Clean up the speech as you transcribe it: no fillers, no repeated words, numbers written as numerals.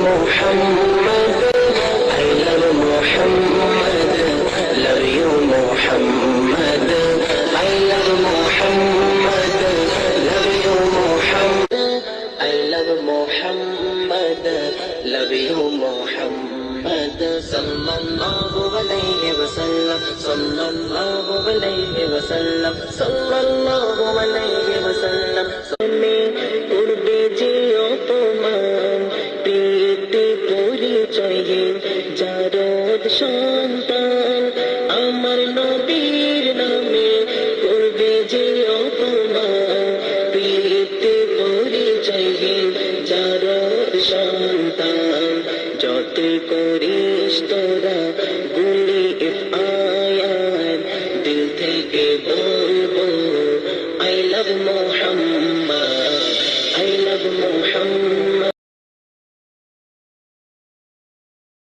Muhammad, I love Muhammad, love you Muhammad, I love Muhammad, love you Muhammad, I love Muhammad, love you Muhammad, sallallahu alayhi wa sallam, sallallahu alayhi wa sallam, sallallahu alayhi wa sallam. পূর্বে যে অপমান প্রীতি পরিচয়ে জারদ সন্তান আমার নবীর নামে পূর্বে যে অপমান প্রীতি পরিচয়ে জারদ সন্তান যত